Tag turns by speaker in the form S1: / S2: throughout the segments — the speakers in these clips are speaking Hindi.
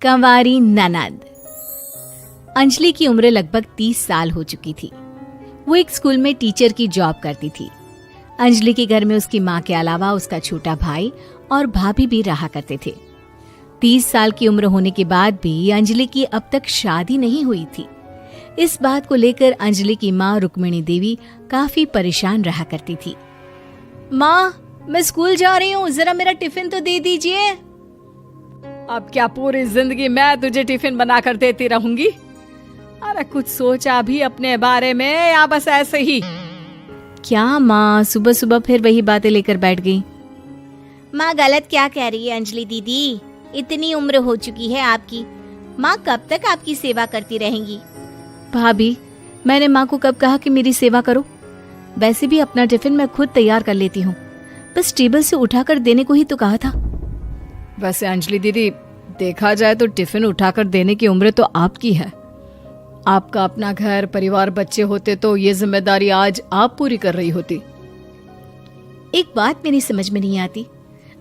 S1: कंवारी ननद। अंजलि की उम्र लगभग 30 साल हो चुकी थी। वो एक स्कूल में टीचर की जॉब करती थी। अंजलि के घर में उसकी माँ के अलावा उसका छोटा भाई और भाभी भी रहा करते थे। 30 साल की उम्र होने के बाद भी अंजलि की अब तक शादी नहीं हुई थी। इस बात को लेकर अंजलि की माँ रुक्मिणी देवी काफी परेशान रहा करती थी। माँ, मैं स्कूल जा रही हूँ, जरा मेरा टिफिन तो दे दीजिए।
S2: अब क्या पूरी जिंदगी मैं तुझे टिफिन बनाकर देती रहूंगी? अरे कुछ सोचा भी अपने बारे में या बस ऐसे ही?
S1: क्या माँ, सुबह सुबह फिर वही बातें लेकर बैठ गई।
S3: माँ गलत क्या कह रही है अंजलि दीदी? इतनी उम्र हो चुकी है आपकी, माँ कब तक आपकी सेवा करती रहेंगी?
S1: भाभी, मैंने माँ को कब कहा कि मेरी सेवा करो? वैसे भी अपना टिफिन मैं खुद तैयार कर लेती हूँ, बस टेबल से उठाकर देने को ही तो कहा था।
S2: वैसे अंजलि दीदी, देखा जाए तो टिफिन उठाकर देने की उम्र तो आपकी है। आपका अपना घर परिवार बच्चे होते तो ये जिम्मेदारी आज आप पूरी कर रही होती।
S1: एक बात मेरी समझ में नहीं आती,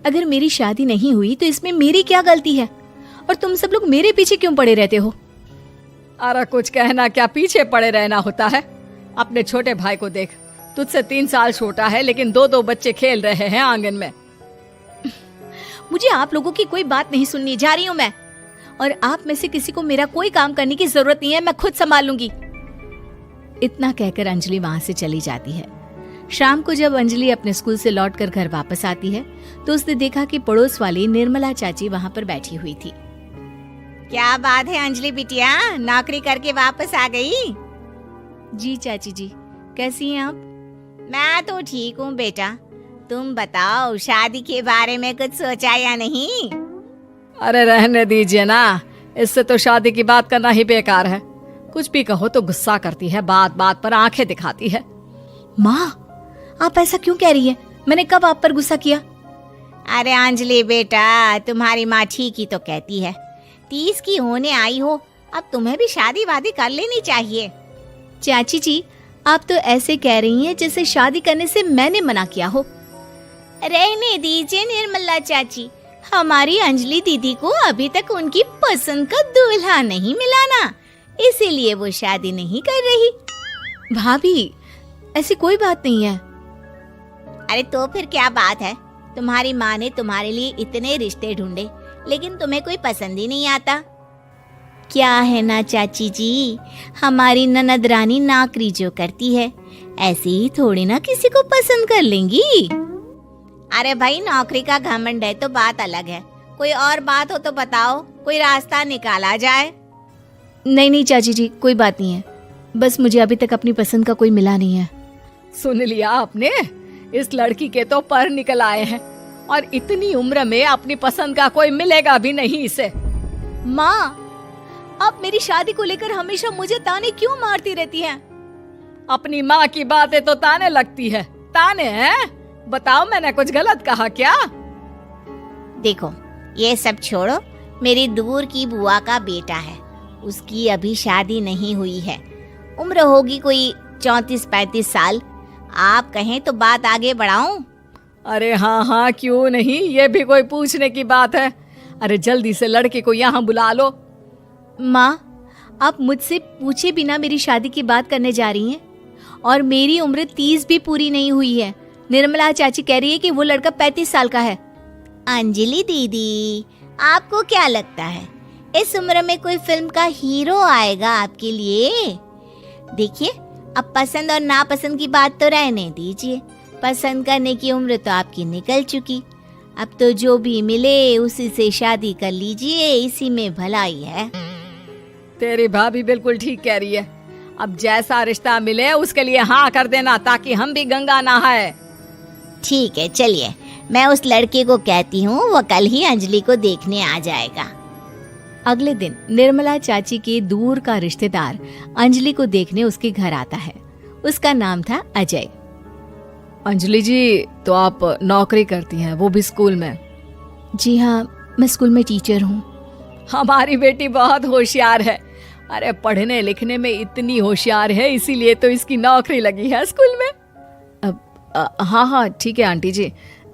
S1: अगर मेरी शादी नहीं हुई तो इसमें मेरी क्या गलती है और तुम सब लोग मेरे पीछे क्यों पड़े रहते हो?
S2: अरे कुछ कहना क्या पीछे पड़े रहना होता है? अपने छोटे भाई को देख, तुझसे 3 साल छोटा है लेकिन 2 बच्चे खेल रहे हैं आंगन में।
S1: मुझे आप लोगों की कोई बात नहीं सुननी, जा रही हूँ मैं। और आप में से किसी को मेरा कोई काम करने की जरूरत नहीं है, मैं खुद संभाल लूंगी। इतना कहकर अंजलि वहां से चली जाती है। शाम को जब अंजलि अपने स्कूल से लौटकर घर वापस आती है तो उसने देखा कि पड़ोस वाली निर्मला चाची वहां पर बैठी हुई थी।
S3: क्या बात है अंजलि बिटिया, नौकरी करके वापस आ गई?
S1: जी चाची जी, कैसी हैं आप?
S3: मैं तो ठीक हूँ बेटा, तुम बताओ शादी के बारे में कुछ सोचा या नहीं?
S2: अरे रहने दीजिए ना, इससे तो शादी की बात करना ही बेकार है। कुछ भी कहो तो गुस्सा करती है, बात बात पर आंखें दिखाती है।
S1: माँ, आप ऐसा क्यों कह रही है? मैंने कब आप पर गुस्सा किया?
S3: अरे अंजलि बेटा, तुम्हारी माँ ठीक ही तो कहती है। 30 की होने आई हो, अब तुम्हें भी शादी वादी कर लेनी चाहिए।
S1: चाची जी, आप तो ऐसे कह रही हैं जैसे शादी करने से मैंने मना किया हो।
S3: रहने दीजिए निर्मला चाची, हमारी अंजलि दीदी को अभी तक उनकी पसंद का दूल्हा नहीं मिला ना, इसीलिए वो शादी नहीं कर रही।
S1: भाभी, ऐसी कोई बात नहीं है।
S3: अरे तो फिर क्या बात है? तुम्हारी माँ ने तुम्हारे लिए इतने रिश्ते ढूंढे लेकिन तुम्हें कोई पसंद ही नहीं आता। क्या है ना चाची जी, हमारी ननद रानी नौकरी जो करती है ऐसे ही थोड़ी ना किसी को पसंद कर लेंगी। अरे भाई, नौकरी का घमंड है तो बात अलग है, कोई और बात हो तो बताओ, कोई रास्ता निकाला जाए।
S1: नहीं नहीं चाची जी, कोई बात नहीं है, बस मुझे अभी तक अपनी पसंद का कोई मिला नहीं है।
S2: सुन लिया आपने? इस लड़की के तो पर निकल आए हैं और इतनी उम्र में अपनी पसंद का कोई मिलेगा भी नहीं इसे।
S1: माँ, आप मेरी शादी को लेकर हमेशा मुझे ताने क्यों मारती रहती हैं?
S2: अपनी माँ की बातें तो ताने लगती है। ताने हैं? बताओ, मैंने कुछ गलत कहा क्या?
S3: देखो, ये सब छोड़ो, मेरी दूर की बुआ का बेटा है, उसकी अभी शादी नहीं हुई है, उम्र होगी कोई 34-35 साल। आप कहें तो बात आगे बढ़ाऊं?
S2: अरे हाँ हाँ, क्यों नहीं, ये भी कोई पूछने की बात है। अरे जल्दी से लड़के को यहाँ बुला लो।
S1: माँ, आप मुझसे पूछे बिना मेरी शादी की बात करने जा रही हैं और मेरी उम्र 30 भी पूरी नहीं हुई है। निर्मला चाची कह रही है कि वो लड़का 35 साल का है।
S3: अंजलि दीदी, आपको क्या लगता है इस उम्र में कोई फिल्म का हीरो आएगा आपके लिए? देखिए, अब पसंद और नापसंद की बात तो रहने दीजिए, पसंद करने की उम्र तो आपकी निकल चुकी। अब तो जो भी मिले उसी से शादी कर लीजिए, इसी में भलाई है।
S2: तेरी भाभी बिल्कुल ठीक कह रही है। अब जैसा रिश्ता मिले उसके लिए हाँ कर देना, ताकि हम भी गंगा नहाए।
S3: ठीक है, चलिए मैं उस लड़के को कहती हूँ, वो कल ही अंजलि को देखने आ जाएगा।
S1: अगले दिन निर्मला चाची के दूर का रिश्तेदार अंजलि को देखने उसके घर आता है। उसका नाम था अजय।
S2: अंजलि जी, तो आप नौकरी करती हैं, वो भी स्कूल में?
S1: जी हाँ, मैं स्कूल में टीचर हूँ।
S2: हमारी बेटी बहुत होशियार है। अरे पढ़ने लिखने में इतनी होशियार है, इसीलिए तो इसकी नौकरी लगी है स्कूल में।
S1: हाँ हाँ ठीक है आंटी जी,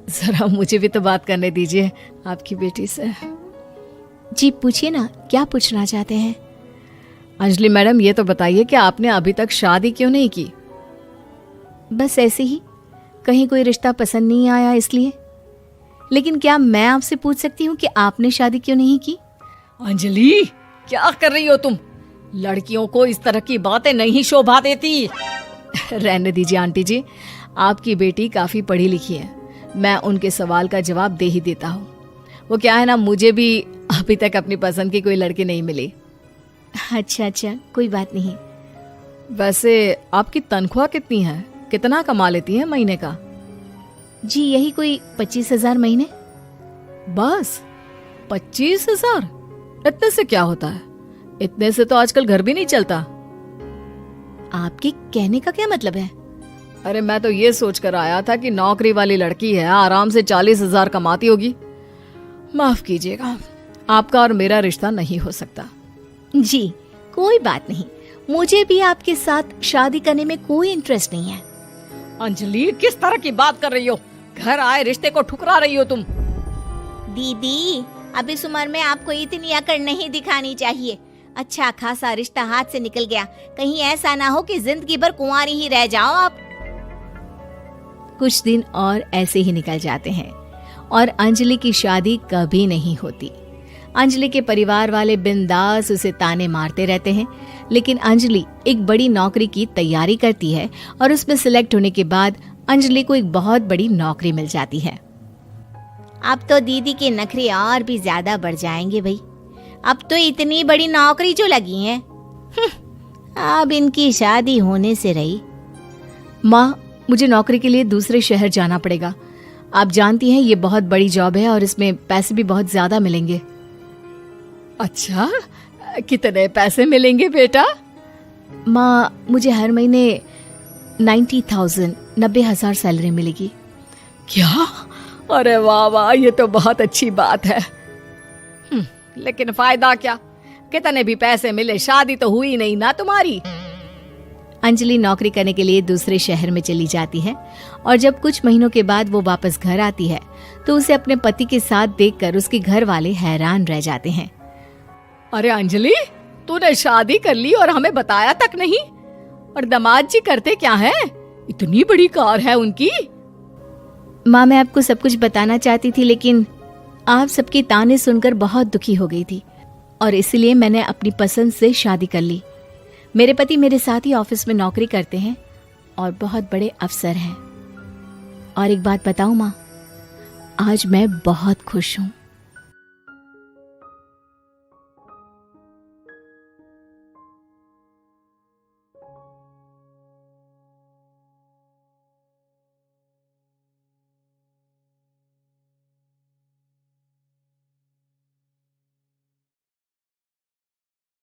S1: जरा मुझे भी तो बात करने दीजिए आपकी बेटी से। जी पूछिए ना, क्या पूछना चाहते हैं?
S2: अंजलि मैडम, ये तो बताइए कि आपने अभी तक शादी क्यों नहीं की?
S1: बस ऐसे ही, कहीं कोई रिश्ता पसंद नहीं आया इसलिए। लेकिन क्या मैं आपसे पूछ सकती हूँ कि आपने शादी क्यों नहीं की?
S2: अंजलि, क्या कर रही हो तुम? लड़कियों को इस तरह की बातें नहीं शोभा देती। रहने दीजिए आंटी जी, आपकी बेटी काफी पढ़ी लिखी है, मैं उनके सवाल का जवाब दे ही देता हूँ। वो क्या है ना, मुझे भी अभी तक अपनी पसंद की कोई लड़की नहीं मिली।
S1: अच्छा, कोई बात नहीं।
S2: वैसे आपकी तनख्वाह कितनी है? कितना कमा लेती है महीने का?
S1: जी यही कोई 25,000 महीने।
S2: बस 25,000? इतने से क्या होता है? इतने से तो आजकल घर भी नहीं चलता।
S1: आपके कहने का क्या मतलब है?
S2: अरे मैं तो ये सोच कर आया था कि नौकरी वाली लड़की है, आराम से 40,000 कमाती होगी। माफ कीजिएगा, आपका और मेरा रिश्ता नहीं हो सकता।
S1: जी कोई बात नहीं, मुझे भी आपके साथ शादी करने में कोई इंटरेस्ट नहीं है।
S2: अंजलि, किस तरह की बात कर रही हो? घर आए रिश्ते को ठुकरा रही हो तुम।
S3: दीदी, अब इस उम्र में आपको इतनी अकड़ नहीं दिखानी चाहिए। अच्छा खासा रिश्ता हाथ से निकल गया, कहीं ऐसा ना हो कि जिंदगी भर कुंवारी ही रह जाओ आप।
S1: कुछ दिन और ऐसे ही निकल जाते हैं और अंजलि की शादी कभी नहीं होती। अंजलि के परिवार वाले बिंदास उसे ताने मारते रहते हैं, लेकिन अंजलि एक बड़ी नौकरी की तैयारी करती है और उसमें सिलेक्ट होने के बाद अंजलि को एक बहुत बड़ी नौकरी मिल जाती है।
S3: अब तो दीदी के नखरे और भी ज्यादा बढ़ जाएंगे भाई। अब तो इतनी बड़ी नौकरी जो लगी है, अब इनकी शादी होने से रही।
S1: माँ, मुझे नौकरी के लिए दूसरे शहर जाना पड़ेगा। आप जानती हैं ये बहुत बड़ी जॉब है और इसमें पैसे भी बहुत ज्यादा मिलेंगे।
S2: अच्छा, कितने पैसे मिलेंगे बेटा?
S1: माँ, मुझे हर महीने 90,000 सैलरी मिलेगी।
S2: क्या? अरे वाह वाह, ये तो बहुत अच्छी बात है। लेकिन फायदा क्या? कितने भी पैसे मिले, शादी तो हुई नहीं ना तुम्हारी।
S1: अंजलि नौकरी करने के लिए दूसरे शहर में चली जाती है और जब कुछ महीनों के बाद वो वापस घर आती है तो उसे अपने पति के साथ देखकर उसके घर वाले हैरान रह जाते हैं।
S2: अरे अंजलि, तूने शादी कर ली और हमें बताया तक नहीं। और दामाद जी करते क्या है? इतनी बड़ी कार है उनकी।
S1: माँ, मैं आपको सब कुछ बताना चाहती थी, लेकिन आप सबके ताने सुनकर बहुत दुखी हो गई थी और इसलिए मैंने अपनी पसंद से शादी कर ली। मेरे पति मेरे साथ ही ऑफिस में नौकरी करते हैं और बहुत बड़े अफसर हैं। और एक बात बताऊं माँ, आज मैं बहुत खुश हूँ।